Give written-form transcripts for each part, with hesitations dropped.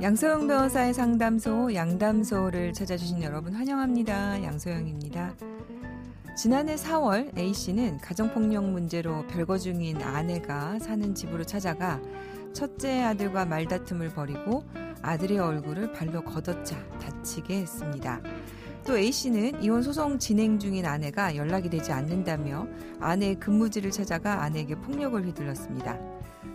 양소영 변호사의 상담소 양담소를 찾아주신 여러분 환영합니다. 양소영입니다. 지난해 4월 A씨는 가정폭력 문제로 별거 중인 아내가 사는 집으로 찾아가 첫째 아들과 말다툼을 벌이고 아들의 얼굴을 발로 걷어차 다치게 했습니다. 또 A씨는 이혼 소송 진행 중인 아내가 연락이 되지 않는다며 아내의 근무지를 찾아가 아내에게 폭력을 휘둘렀습니다.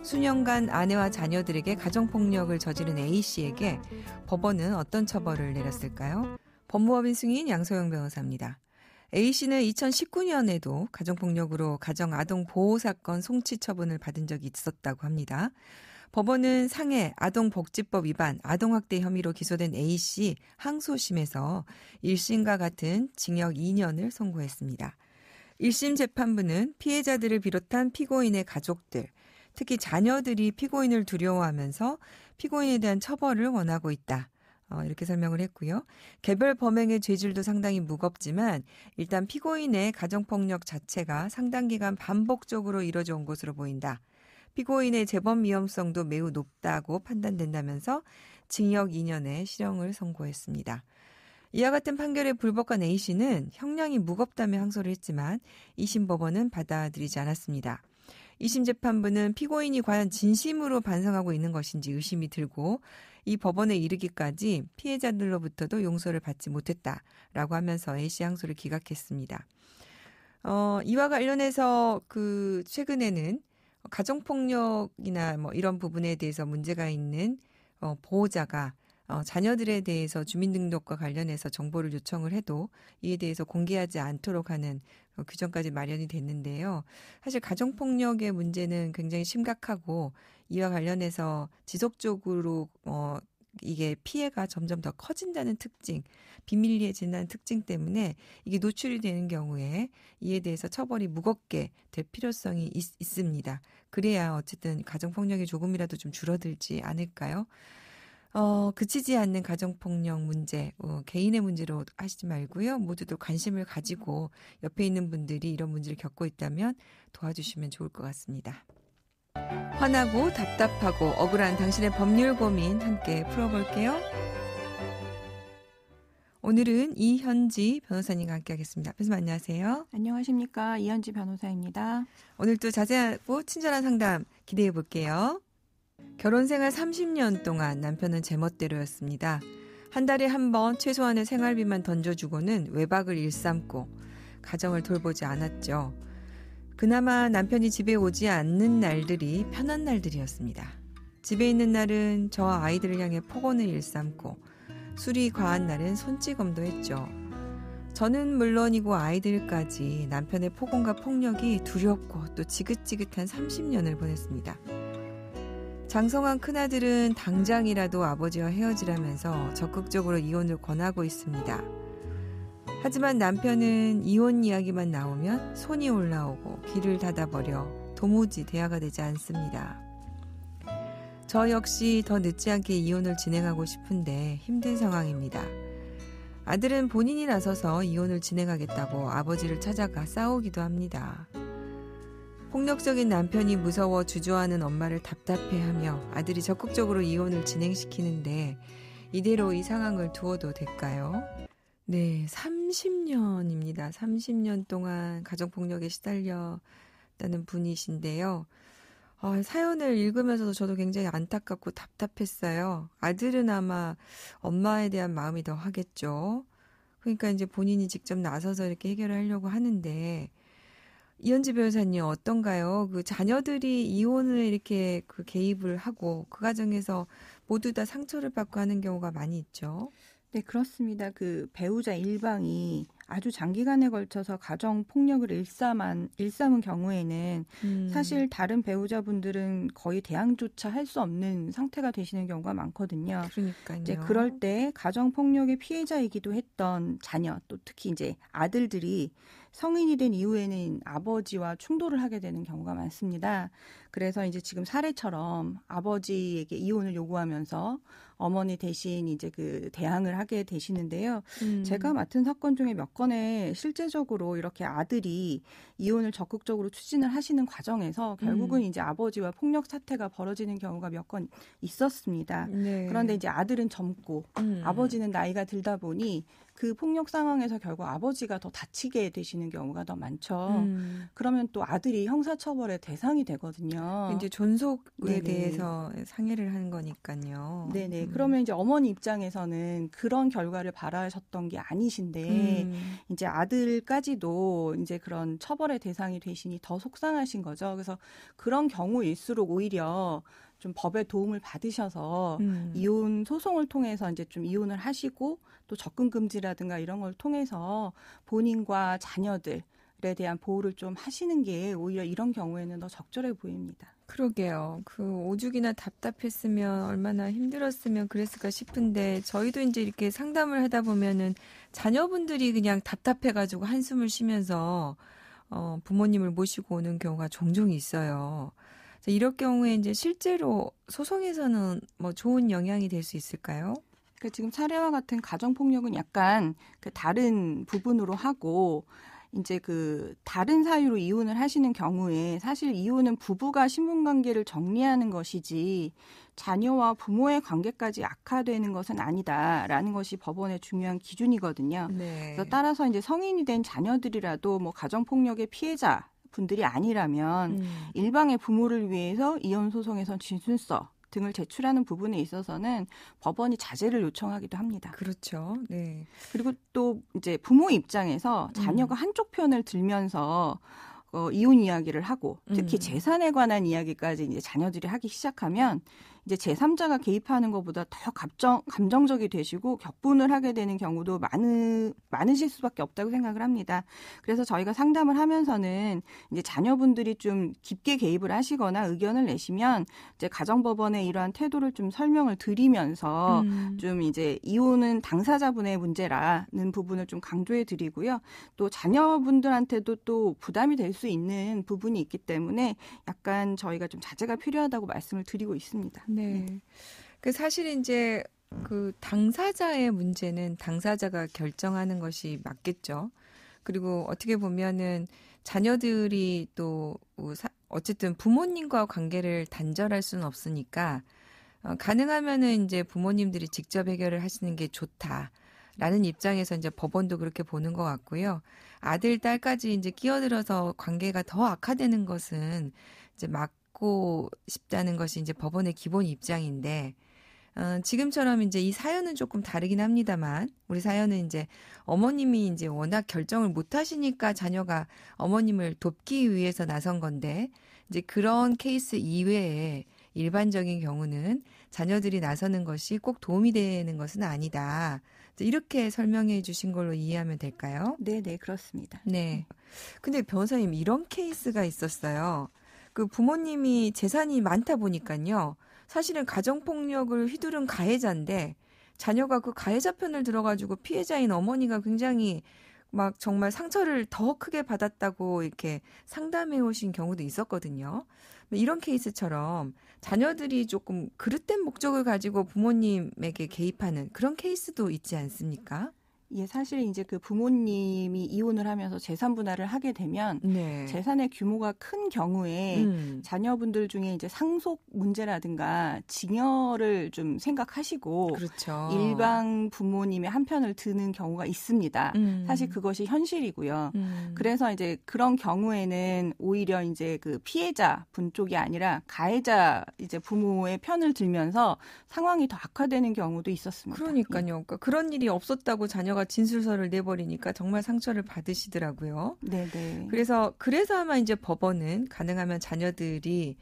수년간 아내와 자녀들에게 가정폭력을 저지른 A씨에게 법원은 어떤 처벌을 내렸을까요? 법무법인 승인 양소영 변호사입니다. A씨는 2019년에도 가정폭력으로 가정아동보호사건 송치 처분을 받은 적이 있었다고 합니다. 법원은 상해 아동복지법 위반 아동학대 혐의로 기소된 A씨 항소심에서 1심과 같은 징역 2년을 선고했습니다. 1심 재판부는 피해자들을 비롯한 피고인의 가족들, 특히 자녀들이 피고인을 두려워하면서 피고인에 대한 처벌을 원하고 있다. 이렇게 설명을 했고요. 개별 범행의 죄질도 상당히 무겁지만 일단 피고인의 가정폭력 자체가 상당 기간 반복적으로 이뤄져 온 것으로 보인다. 피고인의 재범 위험성도 매우 높다고 판단된다면서 징역 2년의 실형을 선고했습니다. 이와 같은 판결에 불복한 A씨는 형량이 무겁다며 항소를 했지만 2심 법원은 받아들이지 않았습니다. 2심 재판부는 피고인이 과연 진심으로 반성하고 있는 것인지 의심이 들고 이 법원에 이르기까지 피해자들로부터도 용서를 받지 못했다라고 하면서 A씨 항소를 기각했습니다. 이와 관련해서 최근에는 가정폭력이나 이런 부분에 대해서 문제가 있는 보호자가 자녀들에 대해서 주민등록과 관련해서 정보를 요청을 해도 이에 대해서 공개하지 않도록 하는 규정까지 마련이 됐는데요. 사실 가정폭력의 문제는 굉장히 심각하고 이와 관련해서 지속적으로 이게 피해가 점점 더 커진다는 특징, 비밀리해진다는 특징 때문에 이게 노출이 되는 경우에 이에 대해서 처벌이 무겁게 될 필요성이 있습니다. 그래야 어쨌든 가정폭력이 조금이라도 좀 줄어들지 않을까요? 그치지 않는 가정폭력 문제, 개인의 문제로 하시지 말고요. 모두들 관심을 가지고 옆에 있는 분들이 이런 문제를 겪고 있다면 도와주시면 좋을 것 같습니다. 화나고 답답하고 억울한 당신의 법률 고민 함께 풀어볼게요. 오늘은 이현지 변호사님과 함께 하겠습니다. 변호사님 안녕하세요. 안녕하십니까. 이현지 변호사입니다. 오늘도 자세하고 친절한 상담 기대해 볼게요. 결혼생활 30년 동안 남편은 제멋대로였습니다. 한 달에 한 번 최소한의 생활비만 던져주고는 외박을 일삼고 가정을 돌보지 않았죠. 그나마 남편이 집에 오지 않는 날들이 편한 날들이었습니다. 집에 있는 날은 저와 아이들을 향해 폭언을 일삼고 술이 과한 날은 손찌검도 했죠. 저는 물론이고 아이들까지 남편의 폭언과 폭력이 두렵고 또 지긋지긋한 30년을 보냈습니다. 장성한 큰아들은 당장이라도 아버지와 헤어지라면서 적극적으로 이혼을 권하고 있습니다. 하지만 남편은 이혼 이야기만 나오면 손이 올라오고 귀를 닫아버려 도무지 대화가 되지 않습니다. 저 역시 더 늦지 않게 이혼을 진행하고 싶은데 힘든 상황입니다. 아들은 본인이 나서서 이혼을 진행하겠다고 아버지를 찾아가 싸우기도 합니다. 폭력적인 남편이 무서워 주저하는 엄마를 답답해하며 아들이 적극적으로 이혼을 진행시키는데 이대로 이 상황을 두어도 될까요? 네, 30년입니다. 30년 동안 가정폭력에 시달렸다는 분이신데요. 사연을 읽으면서도 저도 굉장히 안타깝고 답답했어요. 아들은 아마 엄마에 대한 마음이 더 하겠죠. 그러니까 이제 본인이 직접 나서서 이렇게 해결을 하려고 하는데 이현지 변호사님 어떤가요? 자녀들이 이혼을 이렇게 개입을 하고 그 과정에서 모두 다 상처를 받고 하는 경우가 많이 있죠. 네, 그렇습니다. 배우자 일방이 아주 장기간에 걸쳐서 가정 폭력을 일삼은 경우에는 사실 다른 배우자분들은 거의 대항조차 할 수 없는 상태가 되시는 경우가 많거든요. 그러니까요. 이제 그럴 때 가정 폭력의 피해자이기도 했던 자녀, 또 특히 이제 아들들이 성인이 된 이후에는 아버지와 충돌을 하게 되는 경우가 많습니다. 그래서 이제 지금 사례처럼 아버지에게 이혼을 요구하면서 어머니 대신 이제 그 대항을 하게 되시는데요. 제가 맡은 사건 중에 몇 건에 실제적으로 이렇게 아들이 이혼을 적극적으로 추진을 하시는 과정에서 결국은 이제 아버지와 폭력 사태가 벌어지는 경우가 몇 건 있었습니다. 네. 그런데 이제 아들은 젊고 아버지는 나이가 들다 보니 그 폭력 상황에서 결국 아버지가 더 다치게 되시는 경우가 더 많죠. 그러면 또 아들이 형사처벌의 대상이 되거든요. 이제 존속에 네네. 대해서 상해를 하는 거니까요. 네네. 그러면 이제 어머니 입장에서는 그런 결과를 바라셨던 게 아니신데 이제 아들까지도 이제 그런 처벌의 대상이 되시니 더 속상하신 거죠. 그래서 그런 경우일수록 오히려 좀 법의 도움을 받으셔서 이혼 소송을 통해서 이제 좀 이혼을 하시고 또 접근 금지라든가 이런 걸 통해서 본인과 자녀들에 대한 보호를 좀 하시는 게 오히려 이런 경우에는 더 적절해 보입니다. 그러게요. 그 오죽이나 답답했으면 얼마나 힘들었으면 그랬을까 싶은데 저희도 이제 이렇게 상담을 하다 보면은 자녀분들이 그냥 답답해가지고 한숨을 쉬면서 부모님을 모시고 오는 경우가 종종 있어요. 이럴 경우에 이제 실제로 소송에서는 뭐 좋은 영향이 될 수 있을까요? 그 지금 사례와 같은 가정폭력은 약간 그 다른 부분으로 하고 이제 그 다른 사유로 이혼을 하시는 경우에 사실 이혼은 부부가 신분관계를 정리하는 것이지 자녀와 부모의 관계까지 악화되는 것은 아니다라는 것이 법원의 중요한 기준이거든요. 네. 그래서 따라서 이제 성인이 된 자녀들이라도 뭐 가정폭력의 피해자 분들이 아니라면 일방의 부모를 위해서 이혼 소송에선 진술서 등을 제출하는 부분에 있어서는 법원이 자제를 요청하기도 합니다. 그렇죠. 네. 그리고 또 이제 부모 입장에서 자녀가 한쪽 편을 들면서 이혼 이야기를 하고 특히 재산에 관한 이야기까지 이제 자녀들이 하기 시작하면 이제 제3자가 개입하는 것보다 더 감정적이 되시고 격분을 하게 되는 경우도 많으실 수밖에 없다고 생각을 합니다. 그래서 저희가 상담을 하면서는 이제 자녀분들이 좀 깊게 개입을 하시거나 의견을 내시면 이제 가정법원에 이러한 태도를 좀 설명을 드리면서 좀 이제 이혼은 당사자분의 문제라는 부분을 좀 강조해 드리고요. 또 자녀분들한테도 또 부담이 될 수 있는 부분이 있기 때문에 약간 저희가 좀 자제가 필요하다고 말씀을 드리고 있습니다. 네. 그 사실 이제 그 당사자의 문제는 당사자가 결정하는 것이 맞겠죠. 그리고 어떻게 보면은 자녀들이 또 어쨌든 부모님과 관계를 단절할 수는 없으니까 가능하면은 이제 부모님들이 직접 해결을 하시는 게 좋다라는 입장에서 이제 법원도 그렇게 보는 것 같고요. 아들, 딸까지 이제 끼어들어서 관계가 더 악화되는 것은 이제 막고 싶다는 것이 이제 법원의 기본 입장인데, 지금처럼 이제 이 사연은 조금 다르긴 합니다만, 우리 사연은 이제 어머님이 이제 워낙 결정을 못 하시니까 자녀가 어머님을 돕기 위해서 나선 건데, 이제 그런 케이스 이외에 일반적인 경우는 자녀들이 나서는 것이 꼭 도움이 되는 것은 아니다. 이렇게 설명해 주신 걸로 이해하면 될까요? 네, 그렇습니다. 네. 근데 변호사님, 이런 케이스가 있었어요. 그 부모님이 재산이 많다 보니까요. 사실은 가정폭력을 휘두른 가해자인데 자녀가 그 가해자 편을 들어가지고 피해자인 어머니가 굉장히 막 정말 상처를 더 크게 받았다고 이렇게 상담해 오신 경우도 있었거든요. 이런 케이스처럼 자녀들이 조금 그릇된 목적을 가지고 부모님에게 개입하는 그런 케이스도 있지 않습니까? 예, 사실 이제 그 부모님이 이혼을 하면서 재산 분할을 하게 되면 네. 재산의 규모가 큰 경우에 자녀분들 중에 이제 상속 문제라든가 징여를 좀 생각하시고 그렇죠. 일방 부모님의 한편을 드는 경우가 있습니다. 사실 그것이 현실이고요. 그래서 이제 그런 경우에는 오히려 이제 그 피해자 분 쪽이 아니라 가해자 이제 부모의 편을 들면서 상황이 더 악화되는 경우도 있었습니다. 그러니까요. 그러니까 그런 일이 없었다고 자녀가 진술서를 내버리니까 정말 상처를 받으시더라고요. 네네. 그래서 아마 이제 법원은 가능하면 자녀들이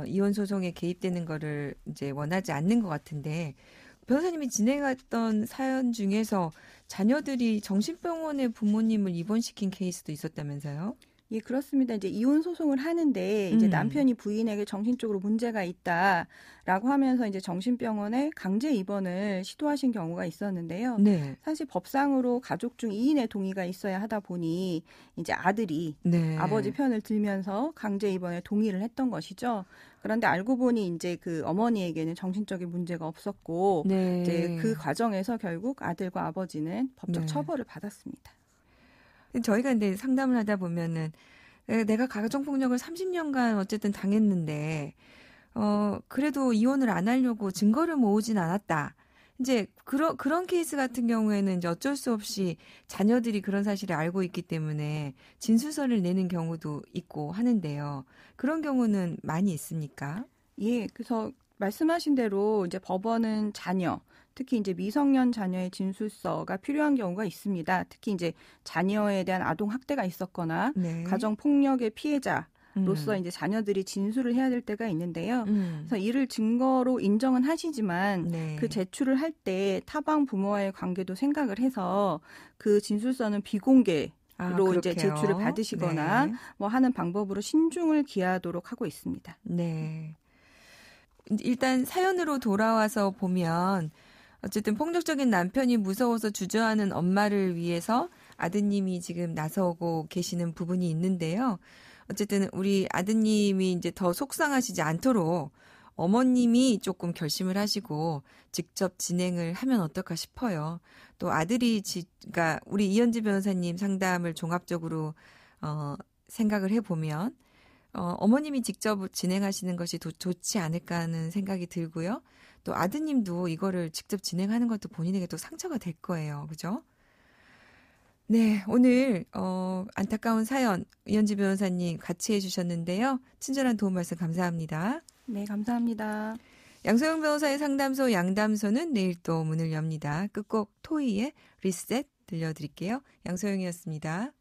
이혼 소송에 개입되는 거를 이제 원하지 않는 것 같은데 변호사님이 진행했던 사연 중에서 자녀들이 정신병원에 부모님을 입원시킨 케이스도 있었다면서요? 예, 그렇습니다. 이제 이혼 소송을 하는데 이제 남편이 부인에게 정신적으로 문제가 있다라고 하면서 이제 정신병원에 강제 입원을 시도하신 경우가 있었는데요. 네. 사실 법상으로 가족 중 2인의 동의가 있어야 하다 보니 이제 아들이 네. 아버지 편을 들면서 강제 입원에 동의를 했던 것이죠. 그런데 알고 보니 이제 그 어머니에게는 정신적인 문제가 없었고 네. 이제 그 과정에서 결국 아들과 아버지는 법적 네. 처벌을 받았습니다. 저희가 근데 상담을 하다 보면은 내가 가정폭력을 30년간 어쨌든 당했는데 그래도 이혼을 안 하려고 증거를 모으진 않았다. 이제 그런 케이스 같은 경우에는 이제 어쩔 수 없이 자녀들이 그런 사실을 알고 있기 때문에 진술서를 내는 경우도 있고 하는데요. 그런 경우는 많이 있습니까? 예, 그래서 말씀하신 대로 이제 법원은 자녀, 특히 이제 미성년 자녀의 진술서가 필요한 경우가 있습니다. 특히 이제 자녀에 대한 아동 학대가 있었거나 네. 가정 폭력의 피해자로서 이제 자녀들이 진술을 해야 될 때가 있는데요. 그래서 이를 증거로 인정은 하시지만 네. 그 제출을 할 때 타방 부모와의 관계도 생각을 해서 그 진술서는 비공개 로 이제 제출을 받으시거나 네. 뭐 하는 방법으로 신중을 기하도록 하고 있습니다. 네. 일단 사연으로 돌아와서 보면 어쨌든 폭력적인 남편이 무서워서 주저하는 엄마를 위해서 아드님이 지금 나서고 계시는 부분이 있는데요. 어쨌든 우리 아드님이 이제 더 속상하시지 않도록 어머님이 조금 결심을 하시고 직접 진행을 하면 어떨까 싶어요. 또 아들이 그러니까 우리 이현지 변호사님 상담을 종합적으로 생각을 해보면 어머님이 직접 진행하시는 것이 더 좋지 않을까 하는 생각이 들고요. 또 아드님도 이거를 직접 진행하는 것도 본인에게 또 상처가 될 거예요. 그죠? 네, 오늘 안타까운 사연 이현지 변호사님 같이 해주셨는데요. 친절한 도움 말씀 감사합니다. 네, 감사합니다. 양소영 변호사의 상담소 양담소는 내일 또 문을 엽니다. 끝곡 토이의 리셋 들려드릴게요. 양소영이었습니다.